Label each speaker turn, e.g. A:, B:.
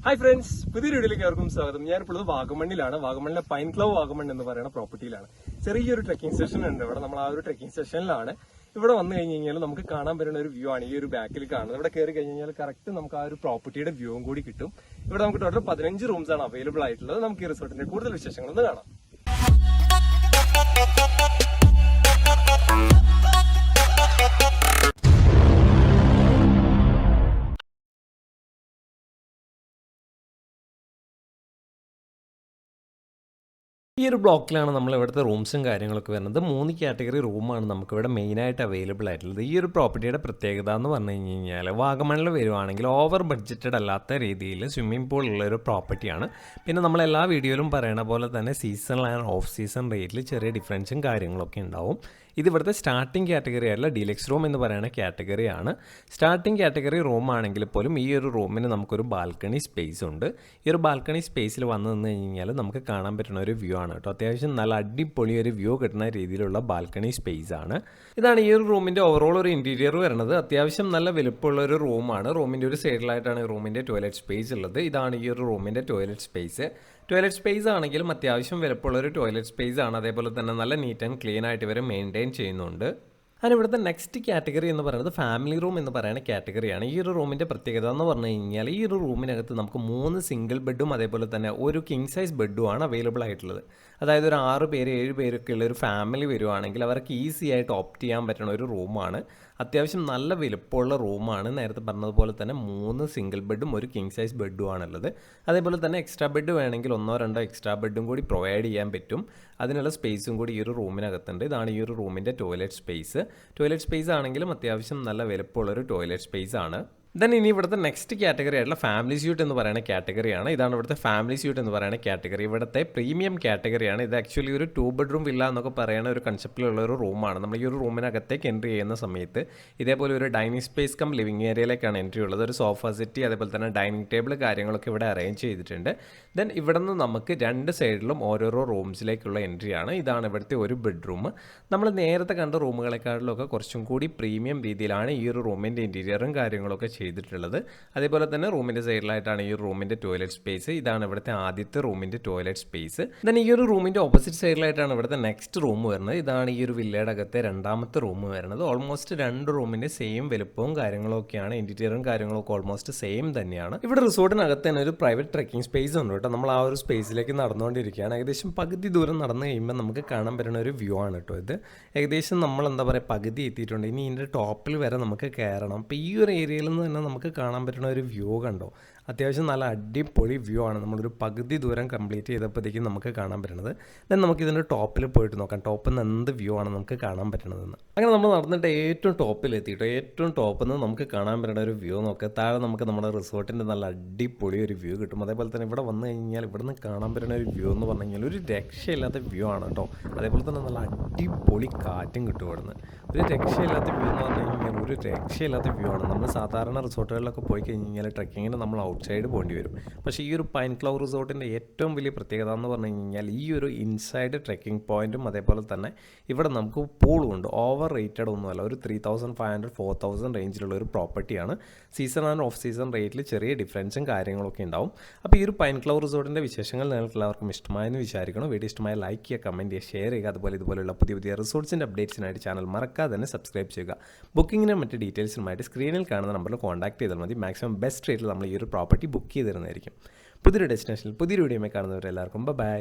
A: Hi friends, പുതിയ വീഡിയോയിലേക്ക് ഏവർക്കും സ്വാഗതം. ഞാനിപ്പോൾ വാഗമണ്ണിലാണ്. വാഗമണ്ണിലെ പൈൻ ക്ലവ് വാഗമൺ എന്ന് പറയുന്ന പ്രോപ്പർട്ടിയിലാണ്. ചെറിയൊരു ട്രെക്കിംഗ് സെഷൻ ഉണ്ട് ഇവിടെ. നമ്മൾ ആ ഒരു ട്രെക്കിംഗ് സെഷനിലാണ്. ഇവിടെ വന്നു കഴിഞ്ഞ് കഴിഞ്ഞാൽ നമുക്ക് കാണാൻ പറ്റുന്ന ഒരു വ്യൂ ആണ് ഈ ഒരു ബാക്കിൽ കാണുന്നത്. ഇവിടെ കയറി കഴിഞ്ഞ് കഴിഞ്ഞാൽ കറക്റ്റ് നമുക്ക് ആ ഒരു പ്രോപ്പർട്ടിയുടെ വ്യൂവും കൂടി കിട്ടും. ഇവിടെ നമുക്ക് ടോട്ടൽ 15 റൂംസ് ആണ് അവൈലബിൾ ആയിട്ടുള്ളത്. നമുക്ക് ഈ റിസോർട്ടിന്റെ കൂടുതൽ വിശേഷങ്ങളൊന്ന് കാണാം. ഈ ഒരു ബ്ലോക്കിലാണ് നമ്മൾ ഇവിടുത്തെ റൂംസും കാര്യങ്ങളൊക്കെ വരുന്നത്. 3 കാറ്റഗറി റൂമാണ് നമുക്കിവിടെ മെയിനായിട്ട് അവൈലബിൾ ആയിട്ടുള്ളത്. ഈ ഒരു പ്രോപ്പർട്ടിയുടെ പ്രത്യേകത എന്ന് പറഞ്ഞു കഴിഞ്ഞ് കഴിഞ്ഞാൽ വാഗമണ്ണിൽ വരുവാണെങ്കിൽ ഓവർ ബഡ്ജറ്റഡ് അല്ലാത്ത രീതിയിൽ സ്വിമ്മിംഗ് പൂൾ ഉള്ളൊരു പ്രോപ്പർട്ടിയാണ്. പിന്നെ നമ്മൾ എല്ലാ വീഡിയോയിലും പറയണ പോലെ തന്നെ സീസൺ ആൻഡ് ഓഫ് സീസൺ റേറ്റിൽ ചെറിയ ഡിഫറൻസും കാര്യങ്ങളൊക്കെ ഉണ്ടാവും. ഇത് ഇവിടുത്തെ സ്റ്റാർട്ടിംഗ് കാറ്റഗറി ആയിട്ടുള്ള ഡീലക്സ് റൂം എന്ന് പറയുന്ന കാറ്റഗറിയാണ്. സ്റ്റാർട്ടിംഗ് കാറ്റഗറി റൂം ആണെങ്കിൽ പോലും ഈ ഒരു റൂമിന് നമുക്കൊരു ബാൽക്കണി സ്പേസ് ഉണ്ട്. ഈ ഒരു ബാൽക്കണി സ്പേസിൽ വന്നു നിന്ന് കഴിഞ്ഞാൽ നമുക്ക് കാണാൻ പറ്റുന്ന ഒരു വ്യൂ ആണ് കേട്ടോ. അത്യാവശ്യം നല്ല അടിപൊളി ഒരു വ്യൂ കിട്ടുന്ന രീതിയിലുള്ള ബാൽക്കണി സ്പേസ് ആണ്. ഇതാണ് ഈ ഒരു റൂമിൻ്റെ ഓവറോൾ ഒരു ഇൻറ്റീരിയർ വരുന്നത്. അത്യാവശ്യം നല്ല വലുപ്പമുള്ള ഒരു റൂമാണ്. റൂമിൻ്റെ ഒരു സൈഡിലായിട്ടാണ് റൂമിൻ്റെ ടോയ്ലറ്റ് സ്പേസ് ഉള്ളത്. ഇതാണ് ഈ ഒരു റൂമിൻ്റെ ടോയ്ലറ്റ് സ്പേസ്. ടോയ്ലറ്റ് സ്പേസ് ആണെങ്കിലും അത്യാവശ്യം വലുപ്പമുള്ളൊരു ടോയ്ലറ്റ് സ്പേസ് ആണ്. അതേപോലെ തന്നെ നല്ല നീറ്റ് ആൻഡ് ക്ലീൻ ആയിട്ട് ഇവർ മെയിൻറ്റെയിൻ ചെയ്യുന്നുണ്ട്. അതിന് ഇവിടുത്തെ നെക്സ്റ്റ് കാറ്റഗറി എന്ന് പറയുന്നത് ഫാമിലി റൂം എന്ന് പറയുന്ന കാറ്റഗറിയാണ്. ഈ ഒരു റൂമിൻ്റെ പ്രത്യേകത എന്ന് പറഞ്ഞു കഴിഞ്ഞാൽ ഈ ഒരു റൂമിനകത്ത് നമുക്ക് 3 സിംഗിൾ ബെഡും അതേപോലെ തന്നെ ഒരു കിങ് സൈസ് ബെഡുമാണ് അവൈലബിൾ ആയിട്ടുള്ളത്. അതായത് ഒരു 6 പേര് 7 പേരൊക്കെ ഉള്ള ഒരു ഫാമിലി വരുവാണെങ്കിൽ അവർക്ക് ഈസി ആയിട്ട് ഓപ്റ്റ് ചെയ്യാൻ പറ്റുന്ന ഒരു റൂമാണ്. അത്യാവശ്യം നല്ല വലുപ്പമുള്ള റൂമാണ്. നേരത്തെ പറഞ്ഞതുപോലെ തന്നെ 3 സിംഗിൾ ബെഡും ഒരു കിങ് സൈസ് ബെഡും ആണുള്ളത്. അതേപോലെ തന്നെ എക്സ്ട്രാ ബെഡ് വേണമെങ്കിൽ 1-2 എക്സ്ട്രാ ബെഡും കൂടി പ്രൊവൈഡ് ചെയ്യാൻ പറ്റും. അതിനുള്ള സ്പേസും കൂടി ഈ ഒരു റൂമിനകത്തുണ്ട്. ഇതാണ് ഈ ഒരു റൂമിൻ്റെ ടോയ്ലറ്റ് സ്പേസ്. ടോയ്ലറ്റ് സ്പേസ് ആണെങ്കിലും അത്യാവശ്യം നല്ല വലുപ്പമുള്ളൊരു ടോയ്ലറ്റ് സ്പേസ് ആണ്. ദെൻ ഇനി ഇവിടുത്തെ നെക്സ്റ്റ് കാറ്റഗറി ആയിട്ടുള്ള ഫാമിലി സ്യൂട്ട് എന്ന് പറയുന്ന കാറ്റഗറിയാണ്. ഇതാണ് ഇവിടുത്തെ ഫാമിലി സ്യൂട്ട് എന്ന് പറയുന്ന കാറ്റഗറി. ഇവിടുത്തെ പ്രീമിയം കാറ്റഗറിയാണ്. ഇത് ആക്ച്വലി ഒരു 2 ബെഡ്റൂം വില്ല എന്നൊക്കെ പറയുന്ന ഒരു കൺസെപ്റ്റിലുള്ള ഒരു റൂമാണ്. നമ്മൾ ഈ ഒരു റൂമിനകത്തേക്ക് എൻട്രി ചെയ്യുന്ന സമയത്ത് ഇതേപോലെ ഒരു ഡൈനിങ് സ്പേസ് കം ലിവിംഗ് ഏരിയയിലേക്കാണ് എൻട്രി ഉള്ളത്. ഒരു സോഫ സെറ്റി അതേപോലെ തന്നെ ഡൈനിങ് ടേബിൾ കാര്യങ്ങളൊക്കെ ഇവിടെ അറേഞ്ച് ചെയ്തിട്ടുണ്ട്. ദെൻ ഇവിടെ നിന്ന് നമുക്ക് 2 സൈഡിലും ഓരോരോ റൂംസിലേക്കുള്ള എൻട്രിയാണ്. ഇതാണ് ഇവിടുത്തെ ഒരു ബെഡ്റൂം. നമ്മൾ നേരത്തെ കണ്ട റൂമുകളെക്കാളിലൊക്കെ കുറച്ചും കൂടി പ്രീമിയം രീതിയിലാണ് ഈ ഒരു റൂമിൻ്റെ ഇൻറ്റീരിയറും കാര്യങ്ങളൊക്കെ ചെയ്തിട്ടുള്ളത്. അതേപോലെ തന്നെ റൂമിൻ്റെ സൈഡിലായിട്ടാണ് ഈ റൂമിൻ്റെ ടോയ്ലറ്റ് സ്പേസ്. ഇതാണ് ഇവിടുത്തെ ആദ്യത്തെ റൂമിൻ്റെ ടോയ്ലറ്റ് സ്പേസ്. ദെൻ ഈ ഒരു റൂമിൻ്റെ ഓപ്പോസിറ്റ് സൈഡിലായിട്ടാണ് ഇവിടുത്തെ നെക്സ്റ്റ് റൂം വരുന്നത്. ഇതാണ് ഈ ഒരു വില്ലയുടെ അകത്തെ 2ാമത്തെ റൂം വരുന്നത്. ഓൾമോസ്റ്റ് 2 റൂമിൻ്റെ സെയിം വലുപ്പവും കാര്യങ്ങളും ഒക്കെയാണ്. ഇൻറ്റീരിയറും കാര്യങ്ങളൊക്കെ ഓൾമോസ്റ്റ് സെയിം തന്നെയാണ്. ഇവിടെ റിസോർട്ടിനകത്ത് തന്നെ ഒരു പ്രൈവറ്റ് ട്രെക്കിംഗ് സ്പേസ് ഉണ്ട് കേട്ടോ. നമ്മൾ ആ ഒരു സ്പേസിലേക്ക് നടന്നുകൊണ്ടിരിക്കുകയാണ്. ഏകദേശം പകുതി ദൂരം നടന്നു കഴിയുമ്പോൾ നമുക്ക് കാണാൻ പറ്റുന്ന ഒരു വ്യൂ ആണ് കേട്ടോ ഇത്. ഏകദേശം നമ്മൾ എന്താ പറയുക പകുതി എത്തിയിട്ടുണ്ട്. ഇനി ഇതിൻ്റെ ടോപ്പിൽ വരെ നമുക്ക് കയറണം. അപ്പോൾ ഈ ഒരു ഏരിയയിൽ നിന്ന് തന്നെ നമുക്ക് കാണാൻ പറ്റുന്ന ഒരു വ്യൂ കണ്ടോ. അത്യാവശ്യം നല്ല അടിപൊളി വ്യൂ ആണ്. നമ്മളൊരു പകുതി ദൂരം കംപ്ലീറ്റ് ചെയ്തപ്പോഴത്തേക്കും നമുക്ക് കാണാൻ പറ്റുന്നത്. ദെൻ നമുക്ക് ഇതിൻ്റെ ടോപ്പിൽ പോയിട്ട് നോക്കാം ടോപ്പിൽ നിന്ന് എന്ത് വ്യൂ ആണ് നമുക്ക് കാണാൻ പറ്റുന്നതെന്ന്. അങ്ങനെ നമ്മൾ നടന്നിട്ട് ഏറ്റവും ടോപ്പിൽ എത്തിയിട്ടോ. ഏറ്റവും ടോപ്പിൽ നിന്ന് നമുക്ക് കാണാൻ പറ്റുന്ന ഒരു വ്യൂ നോക്കുക. താഴെ നമുക്ക് നമ്മുടെ റിസോർട്ടിൻ്റെ നല്ല അടിപൊളി ഒരു വ്യൂ കിട്ടും. അതേപോലെ തന്നെ ഇവിടെ വന്നു കഴിഞ്ഞാൽ ഇവിടെ നിന്ന് കാണാൻ പറ്റുന്ന ഒരു വ്യൂ എന്ന് പറഞ്ഞു കഴിഞ്ഞാൽ ഒരു രക്ഷയില്ലാത്ത വ്യൂ ആണ് കേട്ടോ. അതേപോലെ തന്നെ നല്ല അടിപൊളി കാറ്റും കിട്ടും ഇവിടുന്ന്. ഒരു രക്ഷയില്ലാത്ത വ്യൂ എന്ന് പറഞ്ഞു കഴിഞ്ഞാൽ ഒരു രക്ഷയില്ലാത്ത വ്യൂ ആണ്. നമ്മൾ സാധാരണ റിസോർട്ടുകളിലൊക്കെ പോയി കഴിഞ്ഞ് കഴിഞ്ഞാൽ ട്രെക്കിങ്ങിന് നമ്മൾ ഔട്ട് സൈഡ് പോകേണ്ടി വരും. പക്ഷേ ഈ ഒരു പൈൻ ക്ലവ് റിസോർട്ടിൻ്റെ ഏറ്റവും വലിയ പ്രത്യേകത എന്ന് പറഞ്ഞു കഴിഞ്ഞാൽ ഈ ഒരു ഇൻസൈഡ് ട്രെക്കിംഗ് പോയിൻറ്റും അതേപോലെ തന്നെ ഇവിടെ നമുക്ക് പൂളും ഉണ്ട്. ഓവർ റേറ്റഡ് ഒന്നുമല്ല. ഒരു 3500-4000 റേഞ്ചിലുള്ള ഒരു പ്രോപ്പർട്ടിയാണ്. സീസൺ ആൻഡ് ഓഫ് സീസൺ റേറ്റിൽ ചെറിയ ഡിഫറൻസും കാര്യങ്ങളൊക്കെ ഉണ്ടാവും. അപ്പോൾ ഈ ഒരു പൈൻ ക്ലവ് റിസോർട്ടിൻ്റെ വിശേഷങ്ങൾ നിങ്ങൾക്ക് എല്ലാവർക്കും ഇഷ്ടമായെന്ന് വിചാരിക്കണം. വീഡിയോ ഇഷ്ടമായ ലൈക്ക് ചെയ്യുക, കമൻറ്റ് ചെയ്യുക, ഷെയർ ചെയ്യുക. അതുപോലെ ഇതുപോലെയുള്ള പുതിയ പുതിയ റിസോർട്സിൻ്റെ അപ്ഡേറ്റ്സിനായിട്ട് ചാനൽ മറക്കാതെ തന്നെ സബ്സ്ക്രൈബ് ചെയ്യുക. ബുക്കിങ്ങിനും മറ്റ് ഡീറ്റെയിൽസുമായിട്ട് സ്ക്രീനിൽ കാണുന്ന നമ്പറിൽ കോൺടാക്ട് ചെയ്താൽ മതി. മാക്സിമം ബെസ്റ്റ് റേറ്റിൽ നമ്മൾ ഈ ഒരു പ്രോപ്പർട്ടി ബുക്ക് ചെയ്ത് തരുന്നതായിരിക്കും. പുതിയൊരു ഡെസ്റ്റിനേഷനിൽ പുതിയൊരു വീഡിയോയിൽ കാണുന്നവരെല്ലാവർക്കും ബൈ.